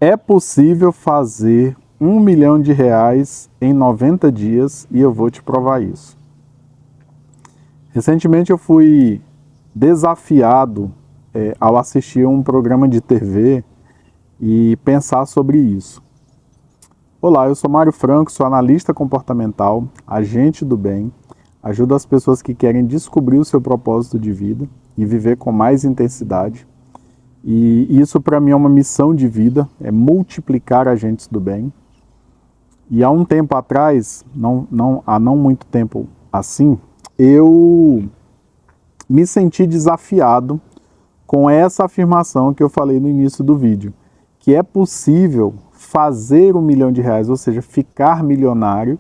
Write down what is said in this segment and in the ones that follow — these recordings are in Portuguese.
É possível fazer R$ 1 milhão em 90 dias e eu vou te provar isso. Recentemente eu fui desafiado ao assistir um programa de TV e pensar sobre isso. Olá, eu sou Mário Franco, sou analista comportamental, agente do bem, ajudo as pessoas que querem descobrir o seu propósito de vida e viver com mais intensidade. E isso para mim é uma missão de vida, é multiplicar agentes do bem. E há um tempo atrás, há não muito tempo assim, eu me senti desafiado com essa afirmação que eu falei no início do vídeo, que é possível fazer R$ 1 milhão, ou seja, ficar milionário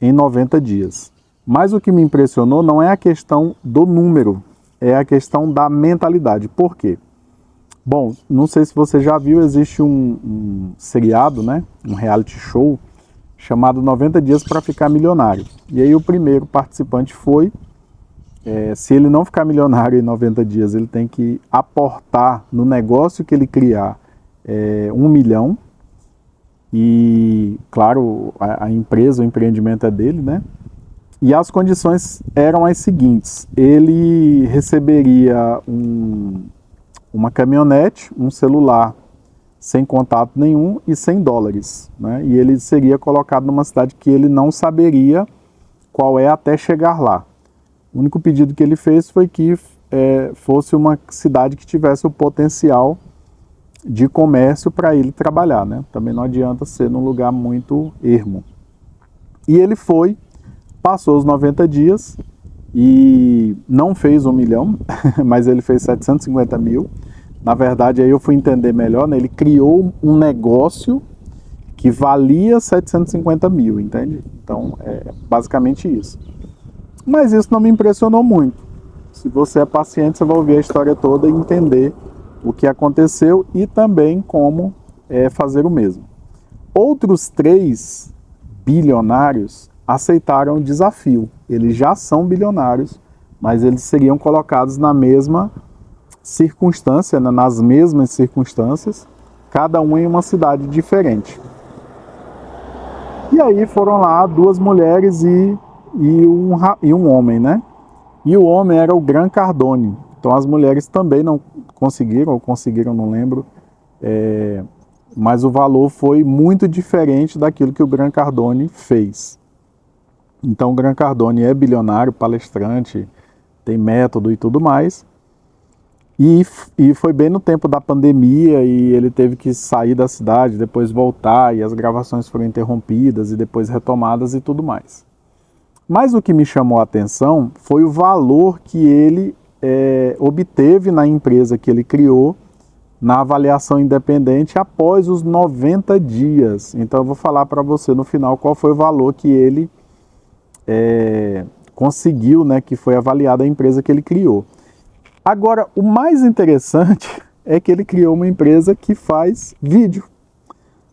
em 90 dias. Mas o que me impressionou não é a questão do número, é a questão da mentalidade. Por quê? Bom, não sei se você já viu, existe um seriado, né? Um reality show chamado 90 Dias para Ficar Milionário. E aí o primeiro participante foi, se ele não ficar milionário em 90 dias, ele tem que aportar no negócio que ele criar R$ 1 milhão. E, claro, a empresa, o empreendimento é dele, né? E as condições eram as seguintes: ele receberia uma caminhonete, um celular sem contato nenhum e $100, né? E ele seria colocado numa cidade que ele não saberia qual é até chegar lá. O único pedido que ele fez foi que fosse uma cidade que tivesse o potencial de comércio para ele trabalhar, né? Também não adianta ser num lugar muito ermo. E ele foi, passou os 90 dias e não fez 1 milhão, mas ele fez 750 mil. Na verdade, aí eu fui entender melhor, né? Ele criou um negócio que valia 750 mil, entende? Então, é basicamente isso. Mas isso não me impressionou muito. Se você é paciente, você vai ouvir a história toda e entender o que aconteceu e também como fazer o mesmo. Outros 3 bilionários aceitaram o desafio. Eles já são bilionários, mas eles seriam colocados na mesma circunstância, né, nas mesmas circunstâncias, cada um em uma cidade diferente. E aí foram lá 2 mulheres e um homem, né? E o homem era o Grant Cardone. Então as mulheres também não conseguiram, ou conseguiram, não lembro, mas o valor foi muito diferente daquilo que o Grant Cardone fez. Então o Grant Cardone é bilionário, palestrante, tem método e tudo mais. E foi bem no tempo da pandemia e ele teve que sair da cidade, depois voltar, e as gravações foram interrompidas e depois retomadas e tudo mais. Mas o que me chamou a atenção foi o valor que ele obteve na empresa que ele criou, na avaliação independente, após os 90 dias. Então eu vou falar para você no final qual foi o valor que ele conseguiu, né, que foi avaliada a empresa que ele criou. Agora, o mais interessante é que ele criou uma empresa que faz vídeo.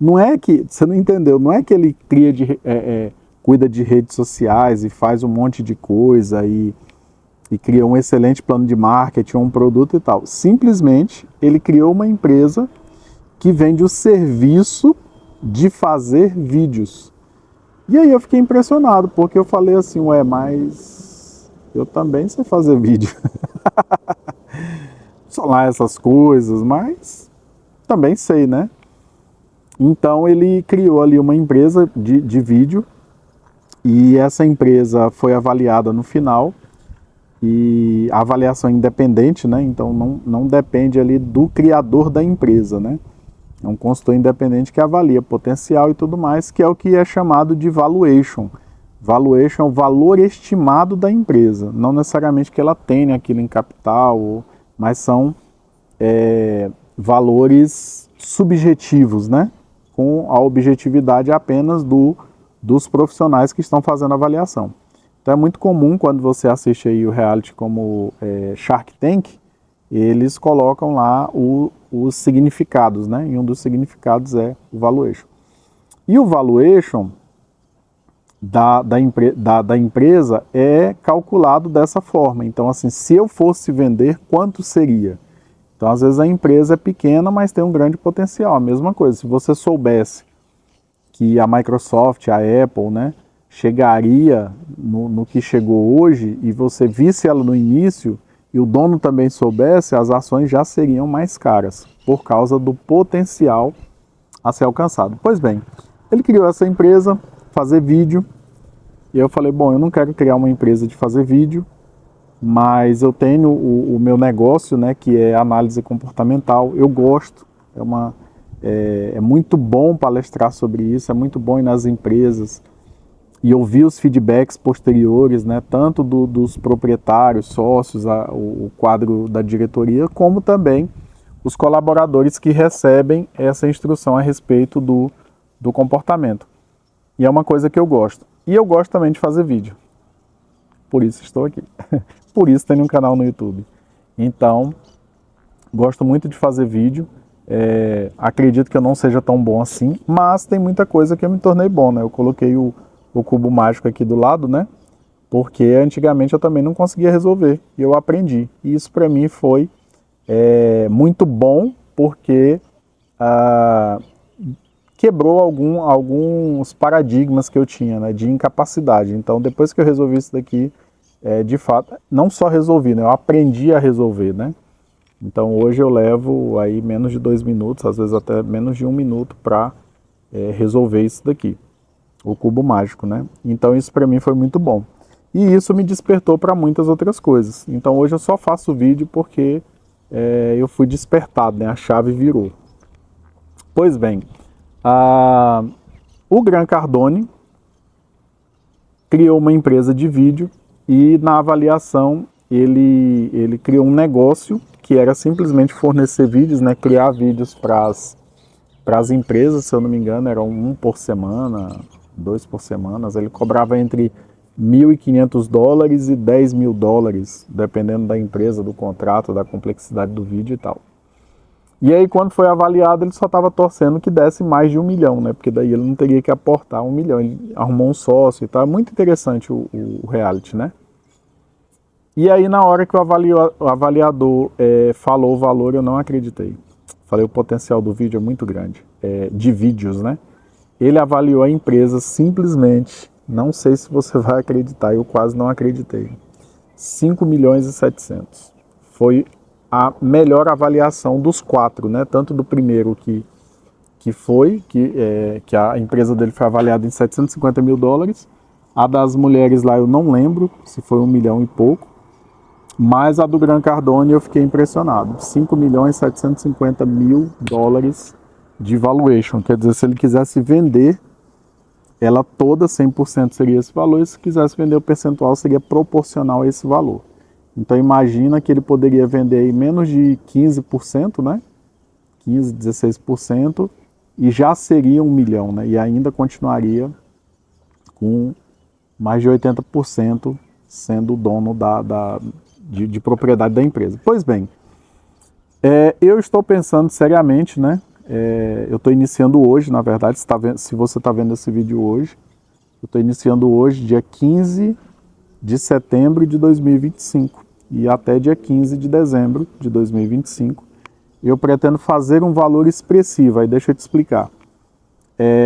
Não é que, você não entendeu, não é que ele cuida de redes sociais e faz um monte de coisa e cria um excelente plano de marketing, um produto e tal. Simplesmente, ele criou uma empresa que vende o serviço de fazer vídeos. E aí eu fiquei impressionado, porque eu falei assim, mas eu também sei fazer vídeo. Só lá essas coisas, mas também sei, né? Então ele criou ali uma empresa de vídeo e essa empresa foi avaliada no final e a avaliação é independente, né? Então não depende ali do criador da empresa, né? É um consultor independente que avalia potencial e tudo mais, que é o que é chamado de valuation. Valuation é o valor estimado da empresa, não necessariamente que ela tenha aquilo em capital, mas são valores subjetivos, né? Com a objetividade apenas dos profissionais que estão fazendo a avaliação. Então é muito comum quando você assiste aí o reality como Shark Tank, eles colocam lá os significados, né? E um dos significados é o valuation. E o valuation da empresa é calculado dessa forma. Então, assim, se eu fosse vender, quanto seria? Então, às vezes a empresa é pequena, mas tem um grande potencial. A mesma coisa, se você soubesse que a Microsoft, a Apple, né, chegaria no que chegou hoje e você visse ela no início e o dono também soubesse, as ações já seriam mais caras por causa do potencial a ser alcançado. Pois bem, ele criou essa empresa, fazer vídeo, e eu falei, bom, eu não quero criar uma empresa de fazer vídeo, mas eu tenho o meu negócio, né, que é análise comportamental, eu gosto, é muito bom palestrar sobre isso, é muito bom ir nas empresas e ouvir os feedbacks posteriores, né, tanto dos proprietários, sócios, o quadro da diretoria, como também os colaboradores que recebem essa instrução a respeito do comportamento. E é uma coisa que eu gosto. E eu gosto também de fazer vídeo. Por isso estou aqui. Por isso tenho um canal no YouTube. Então, gosto muito de fazer vídeo. Acredito que eu não seja tão bom assim, mas tem muita coisa que eu me tornei bom, né? Eu coloquei o cubo mágico aqui do lado, né? Porque antigamente eu também não conseguia resolver. E eu aprendi. E isso para mim foi muito bom, porque quebrou alguns paradigmas que eu tinha, né, de incapacidade. Então, depois que eu resolvi isso daqui, de fato, não só resolvi, né, eu aprendi a resolver, né? Então, hoje eu levo aí menos de 2 minutos, às vezes até menos de 1 minuto para resolver isso daqui, o cubo mágico, né? Então, isso para mim foi muito bom. E isso me despertou para muitas outras coisas. Então, hoje eu só faço vídeo porque eu fui despertado, né? A chave virou. Pois bem, o Grant Cardone criou uma empresa de vídeo e na avaliação ele criou um negócio que era simplesmente fornecer vídeos, né? Criar vídeos para as empresas, se eu não me engano, eram 1 por semana, 2 por semana. Ele cobrava entre $1.500 e $10.000, dependendo da empresa, do contrato, da complexidade do vídeo e tal. E aí, quando foi avaliado, ele só estava torcendo que desse mais de 1 milhão, né? Porque daí ele não teria que aportar 1 milhão. Ele arrumou um sócio e tal. É muito interessante o reality, né? E aí, na hora que o avaliador falou o valor, eu não acreditei. Falei, o potencial do vídeo é muito grande. De vídeos, né? Ele avaliou a empresa simplesmente, não sei se você vai acreditar, eu quase não acreditei. 5.700.000. Foi a melhor avaliação dos 4, né? Tanto do primeiro que a empresa dele foi avaliada em $750 mil, a das mulheres lá eu não lembro se foi 1 milhão e pouco, mas a do Grant Cardone eu fiquei impressionado, $5.750.000 de valuation, quer dizer, se ele quisesse vender ela toda, 100% seria esse valor, e se quisesse vender o percentual seria proporcional a esse valor. Então imagina que ele poderia vender aí menos de 15%, né? 15%, 16%, e já seria 1 milhão, né? E ainda continuaria com mais de 80% sendo o dono de propriedade da empresa. Pois bem, eu estou pensando seriamente, né? Eu estou iniciando hoje, na verdade, se você está vendo esse vídeo hoje, eu estou iniciando hoje, dia 15 de setembro de 2025. E até dia 15 de dezembro de 2025, eu pretendo fazer um valor expressivo. Aí deixa eu te explicar.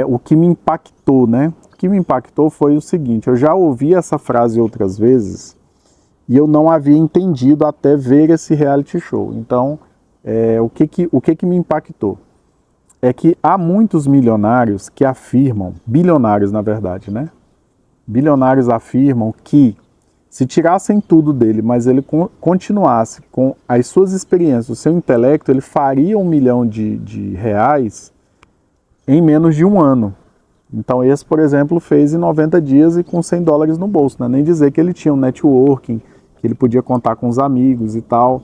O que me impactou, né? O que me impactou foi o seguinte, eu já ouvi essa frase outras vezes e eu não havia entendido até ver esse reality show. Então, o que me impactou? É que há muitos milionários que afirmam, bilionários na verdade, né? Bilionários afirmam que se tirassem tudo dele, mas ele continuasse com as suas experiências, o seu intelecto, ele faria 1 milhão de reais em menos de 1 ano. Então esse, por exemplo, fez em 90 dias e com $100 no bolso, né? Nem dizer que ele tinha um networking, que ele podia contar com os amigos e tal,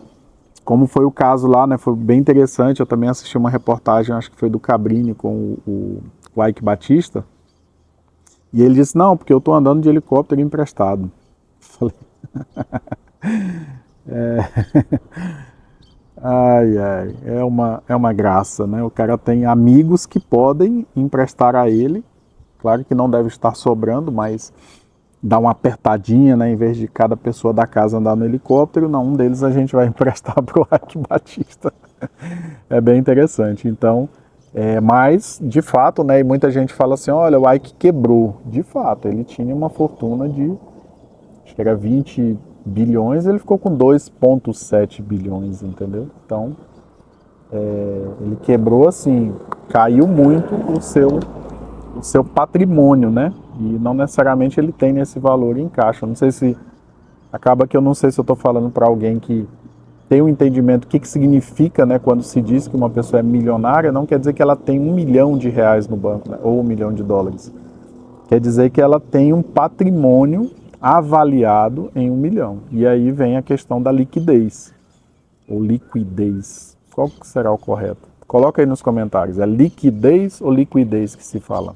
como foi o caso lá, né? Foi bem interessante, eu também assisti uma reportagem, acho que foi do Cabrini com o Ike Batista, e ele disse, não, porque eu estou andando de helicóptero emprestado. Falei, é uma graça, né? O cara tem amigos que podem emprestar a ele, claro que não deve estar sobrando, mas dar uma apertadinha, né? Em vez de cada pessoa da casa andar no helicóptero, não, um deles a gente vai emprestar para o Ike Batista. É bem interessante. Então, mas, de fato, né? E muita gente fala assim, olha, o Ike quebrou. De fato, ele tinha uma fortuna de, acho que era 20 bilhões, ele ficou com 2,7 bilhões, entendeu? Então, ele quebrou assim, caiu muito o seu patrimônio, né? E não necessariamente ele tem esse valor em caixa. Não sei se acaba que eu não sei se eu estou falando para alguém que tem um entendimento do que significa, né, quando se diz que uma pessoa é milionária, não quer dizer que ela tem R$ 1.000.000 no banco, né, ou US$ 1.000.000. Quer dizer que ela tem um patrimônio avaliado em 1.000.000. E aí vem a questão da liquidez, ou liquidez. Qual que será o correto? Coloca aí nos comentários, é liquidez ou liquidez que se fala?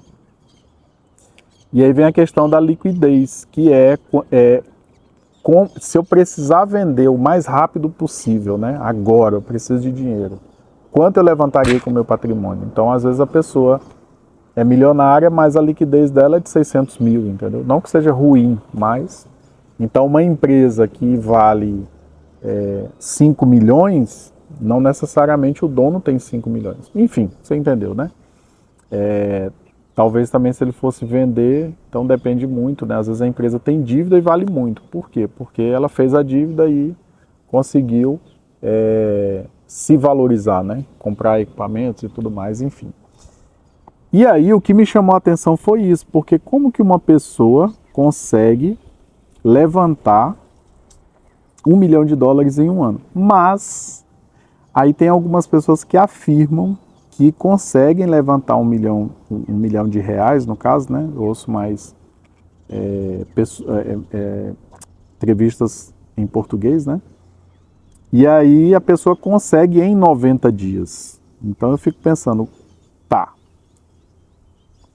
E aí vem a questão da liquidez, que se eu precisar vender o mais rápido possível, né? Agora eu preciso de dinheiro. Quanto eu levantaria com o meu patrimônio? Então, às vezes a pessoa é milionária, mas a liquidez dela é de 600 mil, entendeu? Não que seja ruim, mas... Então, uma empresa que vale 5 milhões, não necessariamente o dono tem 5 milhões. Enfim, você entendeu, né? Talvez também se ele fosse vender, então depende muito, né? Às vezes a empresa tem dívida e vale muito. Por quê? Porque ela fez a dívida e conseguiu se valorizar, né? Comprar equipamentos e tudo mais, enfim. E aí o que me chamou a atenção foi isso, porque como que uma pessoa consegue levantar US$ 1.000.000 em um ano? Mas aí tem algumas pessoas que afirmam que conseguem levantar um milhão de reais, no caso, né? Eu ouço mais entrevistas em português, né? E aí a pessoa consegue em 90 dias. Então eu fico pensando, tá,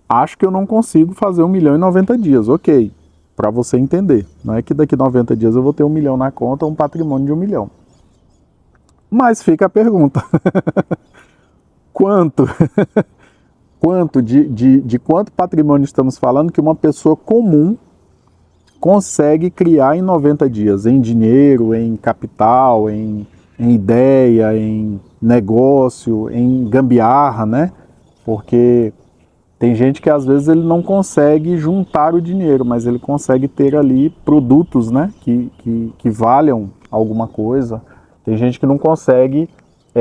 acho que eu não consigo fazer 1.000.000 em 90 dias, ok, para você entender. Não é que daqui a 90 dias eu vou ter 1.000.000 na conta, um patrimônio de 1.000.000. Mas fica a pergunta, quanto de quanto patrimônio estamos falando que uma pessoa comum consegue criar em 90 dias, em dinheiro, em capital, em ideia, em negócio, em gambiarra, né? Porque tem gente que às vezes ele não consegue juntar o dinheiro, mas ele consegue ter ali produtos, né? Que valham alguma coisa. Tem gente que não consegue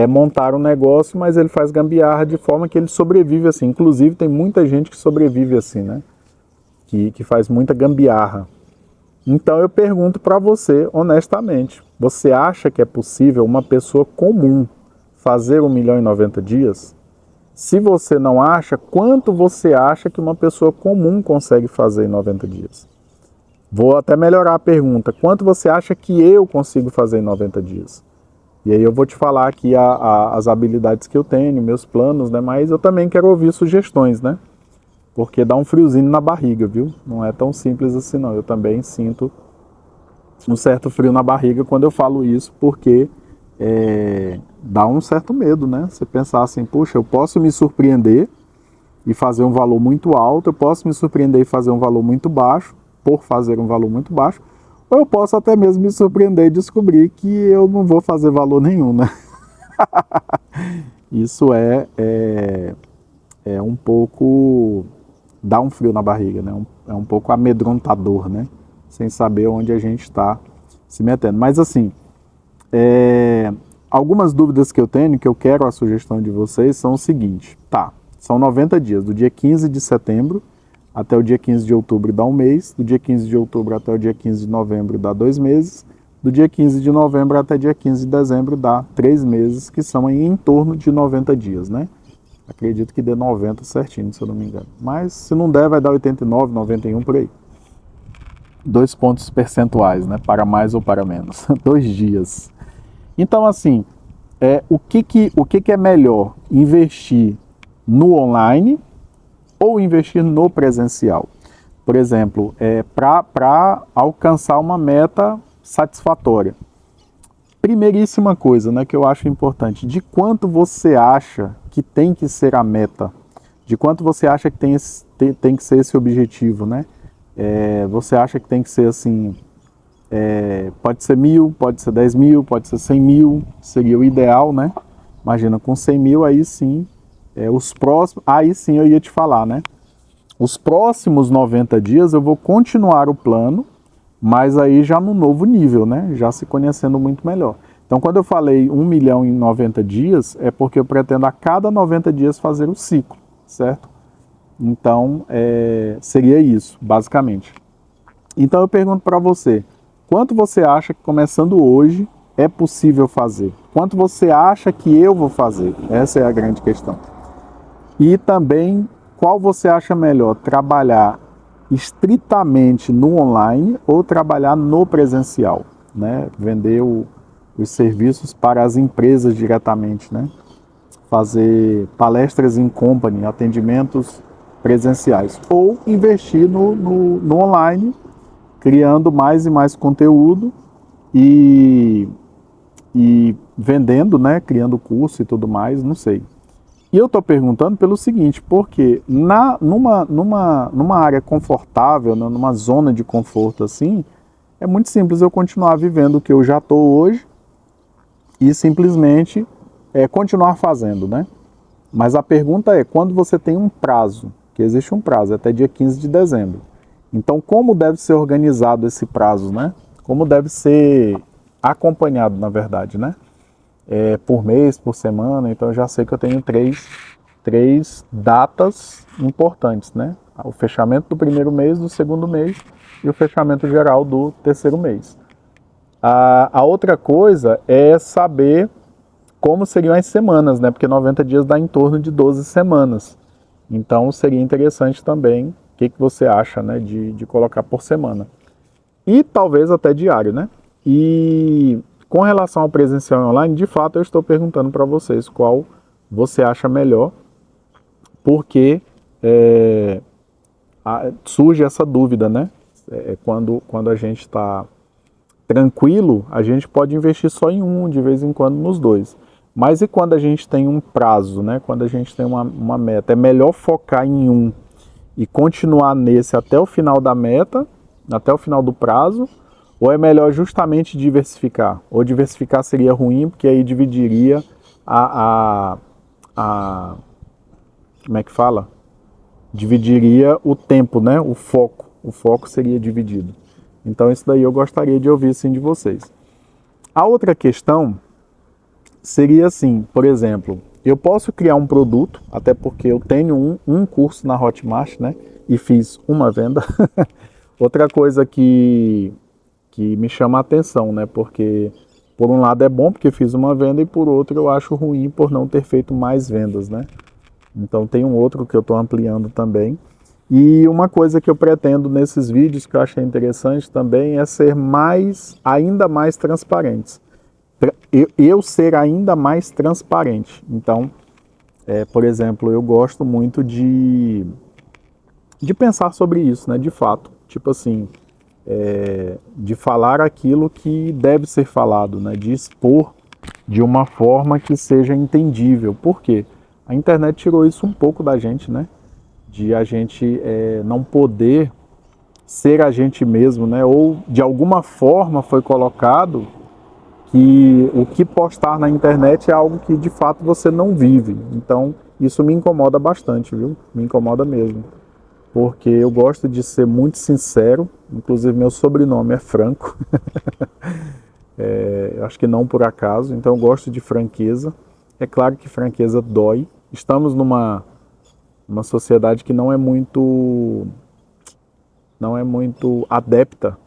montar um negócio, mas ele faz gambiarra de forma que ele sobrevive assim. Inclusive tem muita gente que sobrevive assim, né? Que faz muita gambiarra. Então eu pergunto para você, honestamente, você acha que é possível uma pessoa comum fazer 1.000.000 em 90 dias? Se você não acha, quanto você acha que uma pessoa comum consegue fazer em 90 dias? Vou até melhorar a pergunta. Quanto você acha que eu consigo fazer em 90 dias? E aí eu vou te falar aqui as habilidades que eu tenho, meus planos, né? Mas eu também quero ouvir sugestões, né? Porque dá um friozinho na barriga, viu? Não é tão simples assim, não. Eu também sinto um certo frio na barriga quando eu falo isso, porque dá um certo medo, né? Você pensar assim, puxa, eu posso me surpreender e fazer um valor muito alto, eu posso me surpreender e fazer um valor muito baixo, por fazer um valor muito baixo, ou eu posso até mesmo me surpreender e descobrir que eu não vou fazer valor nenhum, né? Isso é um pouco... dá um frio na barriga, né? É um pouco amedrontador, né? Sem saber onde a gente está se metendo. Mas assim, algumas dúvidas que eu tenho, que eu quero a sugestão de vocês, são o seguinte. Tá, são 90 dias, do dia 15 de setembro até o dia 15 de outubro dá um mês, do dia 15 de outubro até o dia 15 de novembro dá 2 meses, do dia 15 de novembro até dia 15 de dezembro dá 3 meses, que são em torno de 90 dias, né? Acredito que dê 90 certinho, se eu não me engano. Mas se não der, vai dar 89, 91 por aí. 2 pontos percentuais, né? Para mais ou para menos. 2 dias. Então, assim, o que é melhor? Investir no online ou investir no presencial? Por exemplo, para alcançar uma meta satisfatória. Primeiríssima coisa, né, que eu acho importante, de quanto você acha que tem que ser a meta? De quanto você acha que tem que ser esse objetivo, né? Você acha que tem que ser assim, pode ser 1.000, pode ser 10.000, pode ser 100.000, seria o ideal, né? Imagina, com 100.000 aí sim, os próximos, aí sim eu ia te falar, né? Os próximos 90 dias eu vou continuar o plano, mas aí já no novo nível, né? Já se conhecendo muito melhor. Então, quando eu falei 1 milhão em 90 dias, é porque eu pretendo a cada 90 dias fazer o ciclo, certo? Então, seria isso, basicamente. Então, eu pergunto para você, quanto você acha que começando hoje é possível fazer? Quanto você acha que eu vou fazer? Essa é a grande questão. E também, qual você acha melhor, trabalhar estritamente no online ou trabalhar no presencial, né? Vender os serviços para as empresas diretamente, né? Fazer palestras em company, atendimentos presenciais, ou investir no online, criando mais e mais conteúdo e, e vendendo, né? Criando curso e tudo mais, não sei. E eu estou perguntando pelo seguinte, porque numa área confortável, né, numa zona de conforto assim, é muito simples eu continuar vivendo o que eu já estou hoje e simplesmente continuar fazendo, né? Mas a pergunta é, quando você tem um prazo, que existe um prazo, até dia 15 de dezembro. Então, como deve ser organizado esse prazo, né? Como deve ser acompanhado, na verdade, né? Por mês, por semana, então eu já sei que eu tenho três datas importantes, né? O fechamento do primeiro mês, do segundo mês e o fechamento geral do terceiro mês. A outra coisa é saber como seriam as semanas, né? Porque 90 dias dá em torno de 12 semanas. Então seria interessante também, o que você acha, né? De colocar por semana. E talvez até diário, né? E com relação ao presencial e online, de fato eu estou perguntando para vocês qual você acha melhor, porque surge essa dúvida, né? Quando a gente está tranquilo, a gente pode investir só em um, de vez em quando nos dois. Mas e quando a gente tem um prazo, né? Quando a gente tem uma meta, é melhor focar em um e continuar nesse até o final da meta, até o final do prazo, ou é melhor justamente diversificar? Ou diversificar seria ruim, porque aí dividiria como é que fala? Dividiria o tempo, né? O foco. O foco seria dividido. Então isso daí eu gostaria de ouvir sim de vocês. A outra questão seria assim, por exemplo, eu posso criar um produto, até porque eu tenho um curso na Hotmart, né? E fiz uma venda. Outra coisa que me chama a atenção, né? Porque por um lado é bom porque fiz uma venda e por outro eu acho ruim por não ter feito mais vendas, né? Então tem um outro que eu estou ampliando também. E uma coisa que eu pretendo nesses vídeos que eu achei interessante também é ser ainda mais transparentes. Eu ser ainda mais transparente. Então, por exemplo, eu gosto muito de pensar sobre isso, né? De fato. Tipo assim, de falar aquilo que deve ser falado, né? De expor de uma forma que seja entendível. Por quê? A internet tirou isso um pouco da gente, né? De a gente não poder ser a gente mesmo, né? Ou de alguma forma foi colocado que o que postar na internet é algo que de fato você não vive. Então isso me incomoda bastante, viu? Me incomoda mesmo. Porque eu gosto de ser muito sincero, inclusive meu sobrenome é Franco, eu acho que não por acaso, então eu gosto de franqueza. É claro que franqueza dói. Estamos numa sociedade que não é muito adepta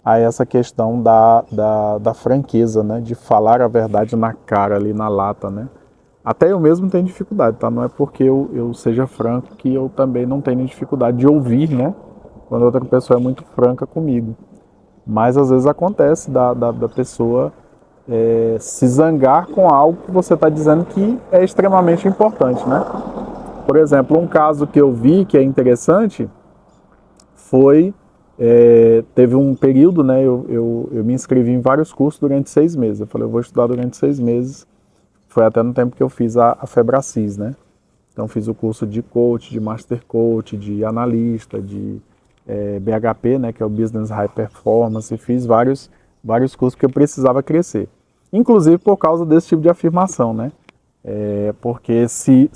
a essa questão da franqueza, né? De falar a verdade na cara, ali na lata, né? Até eu mesmo tenho dificuldade, tá? Não é porque eu seja franco que eu também não tenho dificuldade de ouvir, né? Quando outra pessoa é muito franca comigo. Mas às vezes acontece da pessoa se zangar com algo que você está dizendo que é extremamente importante, né? Por exemplo, um caso que eu vi que é interessante foi, teve um período, né? Eu me inscrevi em vários cursos durante 6 meses. Eu falei, eu vou estudar durante 6 meses. Foi até no tempo que eu fiz a Febracis, né? Então fiz o curso de coach, de master coach, de analista, de BHP, né, que é o Business High Performance, e fiz vários cursos que eu precisava crescer. Inclusive por causa desse tipo de afirmação, né? Porque se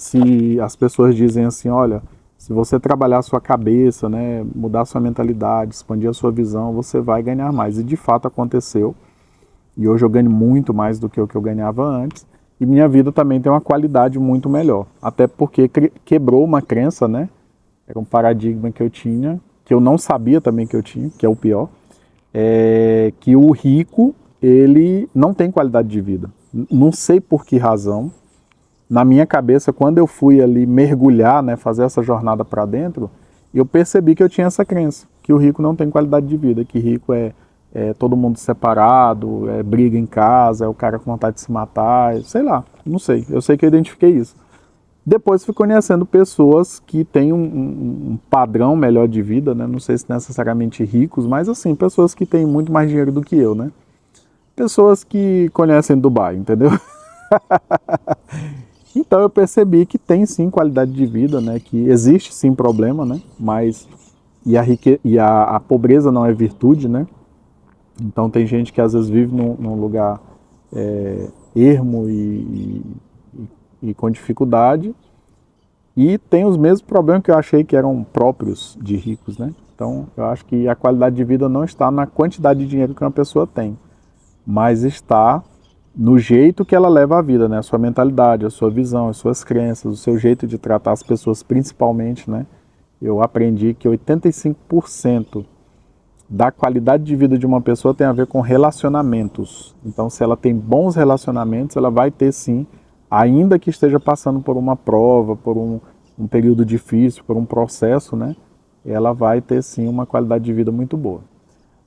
as pessoas dizem assim, olha, se você trabalhar a sua cabeça, né, mudar a sua mentalidade, expandir a sua visão, você vai ganhar mais. E de fato aconteceu. E hoje eu ganho muito mais do que o que eu ganhava antes. E minha vida também tem uma qualidade muito melhor. Até porque quebrou uma crença, né? Era um paradigma que eu tinha, que eu não sabia também que eu tinha, que é o pior. Que o rico, ele não tem qualidade de vida. Não sei por que razão. Na minha cabeça, quando eu fui ali mergulhar, né, fazer essa jornada para dentro, eu percebi que eu tinha essa crença, que o rico não tem qualidade de vida, que rico é todo mundo separado, briga em casa, é o cara com vontade de se matar, sei lá, não sei. Eu sei que eu identifiquei isso. Depois fui conhecendo pessoas que têm um padrão melhor de vida, né? Não sei se necessariamente ricos, mas assim, pessoas que têm muito mais dinheiro do que eu, né? Pessoas que conhecem Dubai, entendeu? Então eu percebi que tem sim qualidade de vida, né? Que existe sim problema, né? Mas a pobreza não é virtude, né? Então tem gente que às vezes vive num lugar ermo e com dificuldade e tem os mesmos problemas que eu achei que eram próprios de ricos, né? Então eu acho que a qualidade de vida não está na quantidade de dinheiro que uma pessoa tem, mas está no jeito que ela leva a vida, né? A sua mentalidade, a sua visão, as suas crenças, o seu jeito de tratar as pessoas principalmente, né? Eu aprendi que 85% da qualidade de vida de uma pessoa tem a ver com relacionamentos. Então, se ela tem bons relacionamentos, ela vai ter sim, ainda que esteja passando por uma prova, por um período difícil, por um processo, né? Ela vai ter sim uma qualidade de vida muito boa.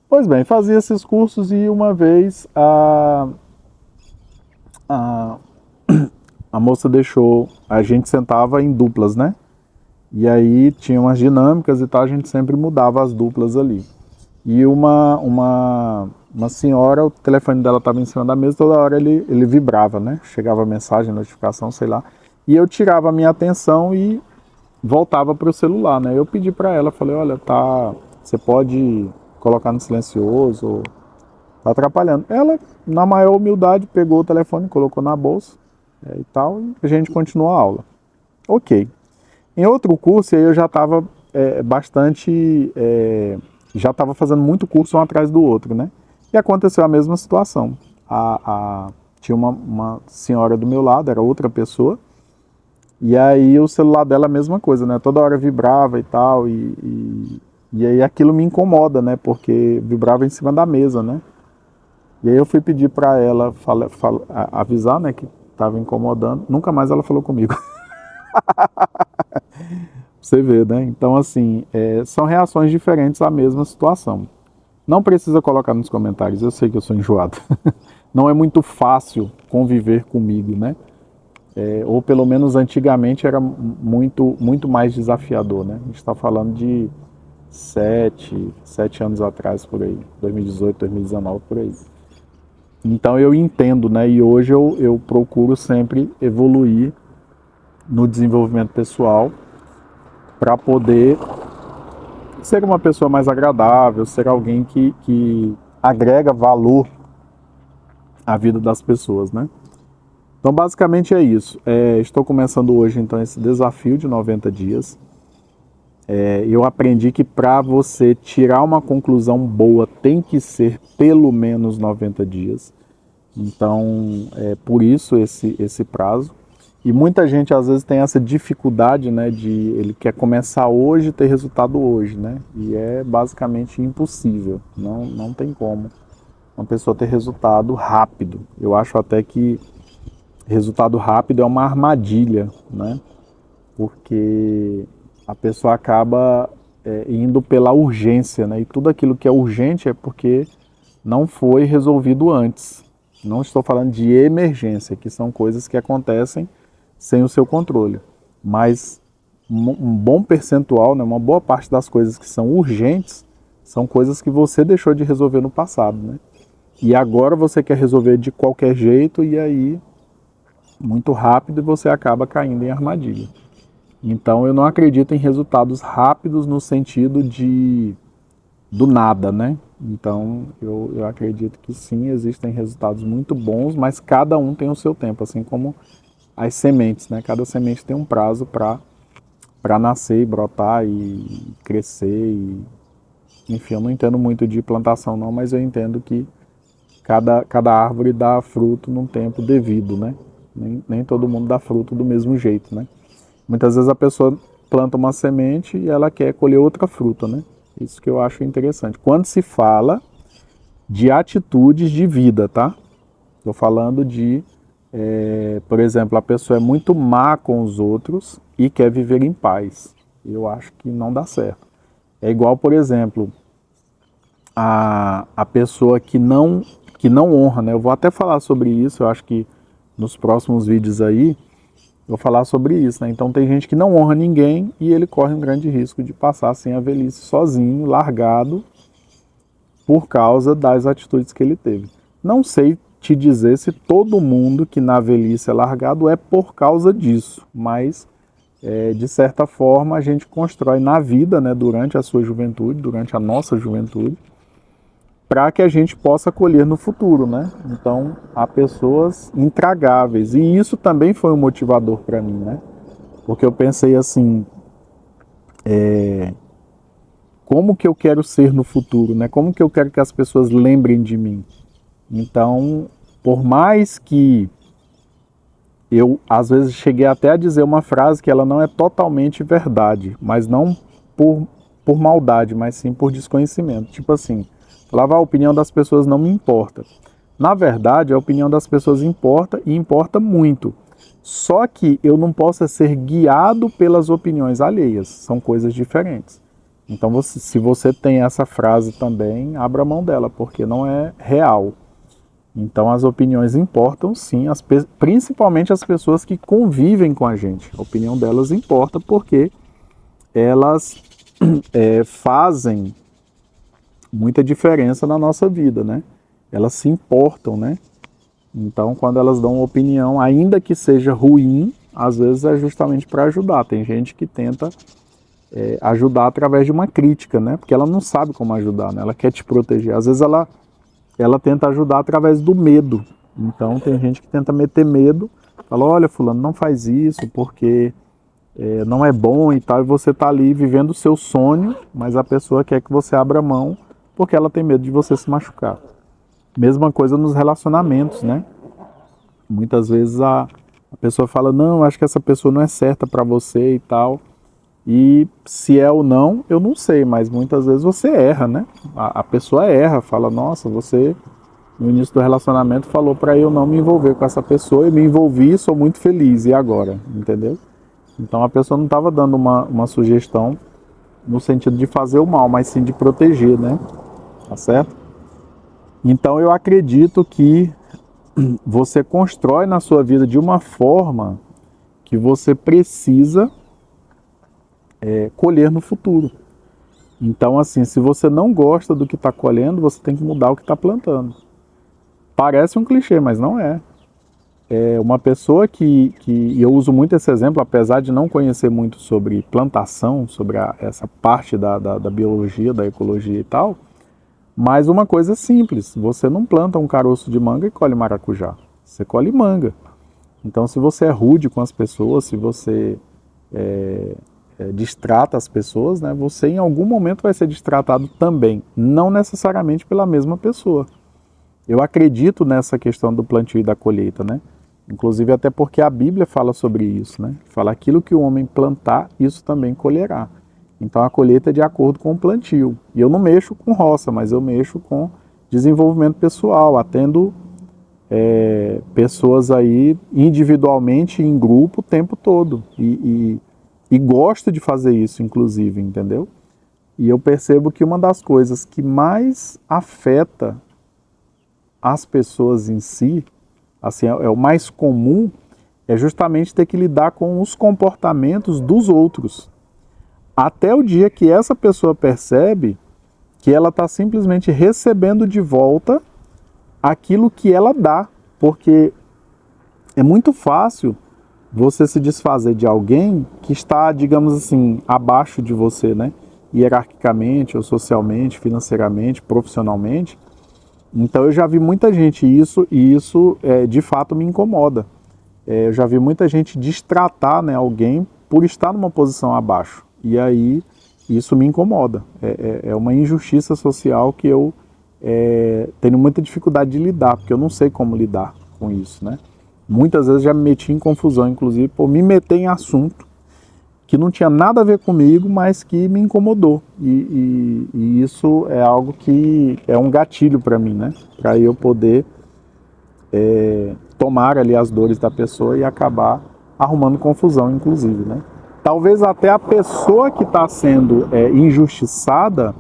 Pois bem, fazia esses cursos e uma vez a moça deixou, a gente sentava em duplas, né? E aí tinha umas dinâmicas e tal, a gente sempre mudava as duplas ali. E uma senhora, o telefone dela estava em cima da mesa, toda hora ele vibrava, né? Chegava mensagem, notificação, sei lá. E eu tirava a minha atenção e voltava para o celular, né? Eu pedi para ela, falei, olha, você pode colocar no silencioso, tá atrapalhando. Ela, na maior humildade, pegou o telefone, colocou na bolsa e tal, e a gente continuou a aula. Ok. Em outro curso, eu já estava já estava fazendo muito curso um atrás do outro, né? E aconteceu a mesma situação. Tinha uma senhora do meu lado, era outra pessoa, e aí o celular dela a mesma coisa, né? Toda hora vibrava e tal, e aí aquilo me incomoda, né? Porque vibrava em cima da mesa, né? E aí eu fui pedir para ela avisar, né, que estava incomodando. Nunca mais ela falou comigo. Você vê, né? Então, assim, são reações diferentes à mesma situação. Não precisa colocar nos comentários, eu sei que eu sou enjoado. Não é muito fácil conviver comigo, né? Ou pelo menos antigamente era muito mais desafiador, né? A gente está falando de 7 anos atrás, por aí. 2018, 2019, por aí. Então eu entendo, né? E hoje eu procuro sempre evoluir no desenvolvimento pessoal para poder ser uma pessoa mais agradável, ser alguém que agrega valor à vida das pessoas, né? Então, basicamente é isso. Estou começando hoje, então, esse desafio de 90 dias. Eu aprendi que para você tirar uma conclusão boa, tem que ser pelo menos 90 dias. Então, por isso esse prazo. E muita gente às vezes tem essa dificuldade, né, ele quer começar hoje e ter resultado hoje, né? E é basicamente impossível, não tem como uma pessoa ter resultado rápido. Eu acho até que resultado rápido é uma armadilha, né? Porque a pessoa acaba indo pela urgência, né? E tudo aquilo que é urgente é porque não foi resolvido antes. Não estou falando de emergência, que são coisas que acontecem sem o seu controle. Mas um bom percentual, né, uma boa parte das coisas que são urgentes, são coisas que você deixou de resolver no passado, né? E agora você quer resolver de qualquer jeito e aí, muito rápido, você acaba caindo em armadilha. Então eu não acredito em resultados rápidos no sentido do nada, né? Então eu acredito que sim, existem resultados muito bons, mas cada um tem o seu tempo, assim como as sementes, né? Cada semente tem um prazo para nascer e brotar e crescer. Enfim, eu não entendo muito de plantação não, mas eu entendo que cada árvore dá fruto num tempo devido, né? Nem todo mundo dá fruto do mesmo jeito, né? Muitas vezes a pessoa planta uma semente e ela quer colher outra fruta, né? Isso que eu acho interessante. Quando se fala de atitudes de vida, tá? Estou falando de, por exemplo, a pessoa é muito má com os outros e quer viver em paz. Eu acho que não dá certo. É igual, por exemplo, a pessoa que não honra, né? Eu vou até falar sobre isso, eu acho que nos próximos vídeos aí, vou falar sobre isso, né? Então tem gente que não honra ninguém e ele corre um grande risco de passar assim a velhice sozinho, largado, por causa das atitudes que ele teve. Não sei te dizer se todo mundo que na velhice é largado é por causa disso, mas de certa forma a gente constrói na vida, né, durante a sua juventude, durante a nossa juventude, para que a gente possa colher no futuro, né? Então há pessoas intragáveis e isso também foi um motivador para mim, né? Porque eu pensei assim, como que eu quero ser no futuro, né? Como que eu quero que as pessoas lembrem de mim? Então, por mais que eu às vezes cheguei até a dizer uma frase que ela não é totalmente verdade, mas não por maldade, mas sim por desconhecimento. Tipo assim, falava, a opinião das pessoas não me importa. Na verdade, a opinião das pessoas importa e importa muito. Só que eu não posso ser guiado pelas opiniões alheias, são coisas diferentes. Então, se você tem essa frase também, abra mão dela, porque não é real. Então, as opiniões importam sim, principalmente as pessoas que convivem com a gente. A opinião delas importa porque elas fazem muita diferença na nossa vida, né? Elas se importam, né? Então, quando elas dão uma opinião, ainda que seja ruim, às vezes é justamente para ajudar. Tem gente que tenta ajudar através de uma crítica, né? Porque ela não sabe como ajudar, né? Ela quer te proteger. Às vezes ela tenta ajudar através do medo. Então, tem gente que tenta meter medo, fala, olha, fulano, não faz isso porque não é bom e tal, e você está ali vivendo o seu sonho, mas a pessoa quer que você abra mão porque ela tem medo de você se machucar. Mesma coisa nos relacionamentos, né? Muitas vezes a pessoa fala, não, acho que essa pessoa não é certa para você e tal. E se é ou não, eu não sei, mas muitas vezes você erra, né? A pessoa erra, fala, nossa, você no início do relacionamento falou para eu não me envolver com essa pessoa, eu me envolvi e sou muito feliz, e agora? Entendeu? Então a pessoa não estava dando uma sugestão no sentido de fazer o mal, mas sim de proteger, né? Tá certo? Então eu acredito que você constrói na sua vida de uma forma que você precisa colher no futuro. Então, assim, se você não gosta do que está colhendo, você tem que mudar o que está plantando. Parece um clichê, mas não é. É uma pessoa e eu uso muito esse exemplo, apesar de não conhecer muito sobre plantação, sobre essa parte da biologia, da ecologia e tal, mas uma coisa simples, você não planta um caroço de manga e colhe maracujá, você colhe manga. Então, se você é rude com as pessoas, se você destrata as pessoas, né, você em algum momento vai ser destratado também, não necessariamente pela mesma pessoa. Eu acredito nessa questão do plantio e da colheita, né? Inclusive até porque a Bíblia fala sobre isso, né? Fala aquilo que o homem plantar, isso também colherá. Então a colheita é de acordo com o plantio. E eu não mexo com roça, mas eu mexo com desenvolvimento pessoal, atendo pessoas aí individualmente, em grupo, o tempo todo. E gosto de fazer isso, inclusive, entendeu? E eu percebo que uma das coisas que mais afeta as pessoas em si, assim, é o mais comum, é justamente ter que lidar com os comportamentos dos outros. Até o dia que essa pessoa percebe que ela está simplesmente recebendo de volta aquilo que ela dá. Porque é muito fácil você se desfazer de alguém que está, digamos assim, abaixo de você, né? Hierarquicamente, ou socialmente, financeiramente, profissionalmente. Então eu já vi muita gente isso, e isso de fato me incomoda. Eu já vi muita gente destratar, né, alguém por estar numa posição abaixo. E aí isso me incomoda. É uma injustiça social que eu tenho muita dificuldade de lidar, porque eu não sei como lidar com isso, né? Muitas vezes já me meti em confusão, inclusive, por me meter em assunto que não tinha nada a ver comigo, mas que me incomodou. E isso é algo que é um gatilho para mim, né? Para eu poder tomar ali as dores da pessoa e acabar arrumando confusão, inclusive, né? Talvez até a pessoa que está sendo injustiçada,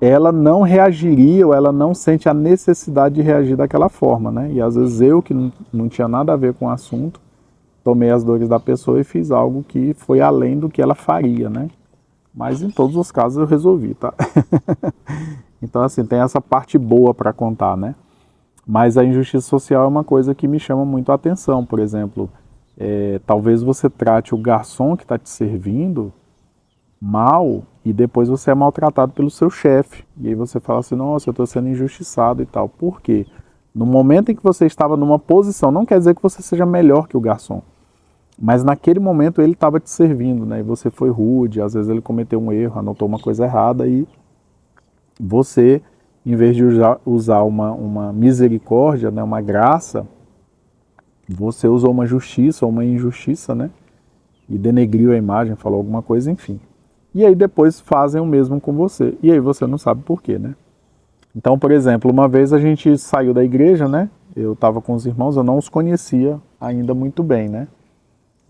ela não reagiria, ou ela não sente a necessidade de reagir daquela forma, né? E às vezes eu, que não tinha nada a ver com o assunto, tomei as dores da pessoa e fiz algo que foi além do que ela faria, né? Mas em todos os casos eu resolvi, tá? Então, assim, tem essa parte boa para contar, né? Mas a injustiça social é uma coisa que me chama muito a atenção. Por exemplo, talvez você trate o garçom que está te servindo mal e depois você é maltratado pelo seu chefe. E aí você fala assim, nossa, eu estou sendo injustiçado e tal. Por quê? No momento em que você estava numa posição, não quer dizer que você seja melhor que o garçom, mas naquele momento ele estava te servindo, né? E você foi rude, às vezes ele cometeu um erro, anotou uma coisa errada e você, em vez de usar uma misericórdia, né, uma graça, você usou uma justiça ou uma injustiça, né? E denegriu a imagem, falou alguma coisa, enfim. E aí depois fazem o mesmo com você. E aí você não sabe por quê, né? Então, por exemplo, uma vez a gente saiu da igreja, né? Eu estava com os irmãos, eu não os conhecia ainda muito bem, né?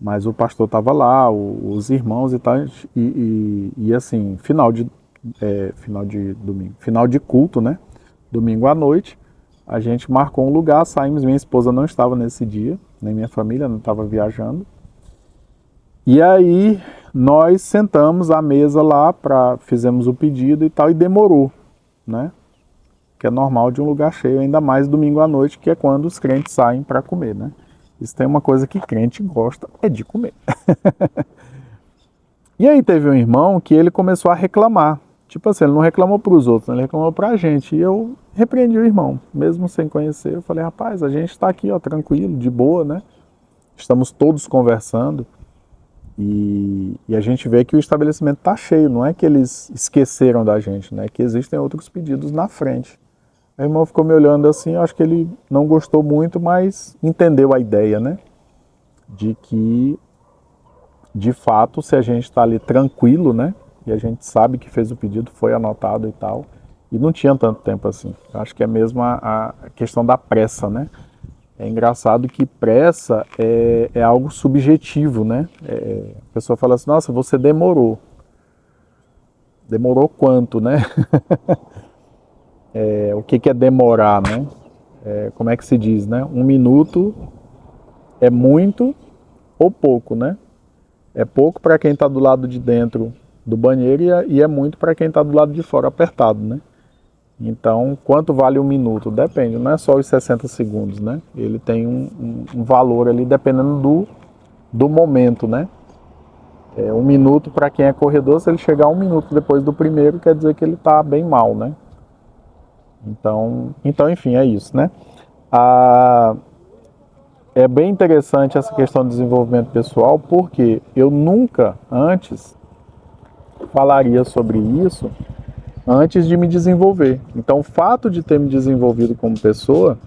Mas o pastor estava lá, os irmãos e tal, e assim, final de domingo, final de culto, né? Domingo à noite, a gente marcou um lugar, saímos, minha esposa não estava nesse dia, nem minha família, não estava viajando. E aí nós sentamos à mesa lá, fizemos o pedido e tal, e demorou, né? Que é normal de um lugar cheio, ainda mais domingo à noite, que é quando os crentes saem para comer, né? Isso tem uma coisa que crente gosta, é de comer. E aí teve um irmão que ele começou a reclamar. Tipo assim, ele não reclamou para os outros, ele reclamou para a gente. E eu repreendi o irmão, mesmo sem conhecer. Eu falei, rapaz, a gente está aqui, ó, tranquilo, de boa, né? Estamos todos conversando. E a gente vê que o estabelecimento está cheio. Não é que eles esqueceram da gente, né? Que existem outros pedidos na frente. O irmão ficou me olhando assim, eu acho que ele não gostou muito, mas entendeu a ideia, né? De que, de fato, se a gente está ali tranquilo, né? E a gente sabe que fez o pedido, foi anotado e tal, e não tinha tanto tempo assim. Eu acho que é mesmo a questão da pressa, né? É engraçado que pressa é algo subjetivo, né? A pessoa fala assim, nossa, você demorou. Demorou quanto, né? O que é demorar, né? Como é que se diz, né? 1 minuto é muito ou pouco, né? É pouco para quem está do lado de dentro do banheiro e é muito para quem está do lado de fora apertado, né? Então, quanto vale 1 minuto? Depende, não é só os 60 segundos, né? Ele tem um valor ali dependendo do momento, né? 1 minuto para quem é corredor, se ele chegar 1 minuto depois do primeiro, quer dizer que ele está bem mal, né? Então, enfim, é isso, né? É bem interessante essa questão do desenvolvimento pessoal, porque eu nunca antes falaria sobre isso antes de me desenvolver. Então, o fato de ter me desenvolvido como pessoa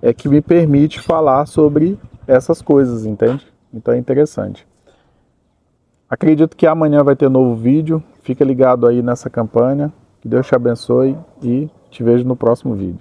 é que me permite falar sobre essas coisas, entende? Então é interessante. Acredito que amanhã vai ter novo vídeo. Fica ligado aí nessa campanha. Que Deus te abençoe e te vejo no próximo vídeo.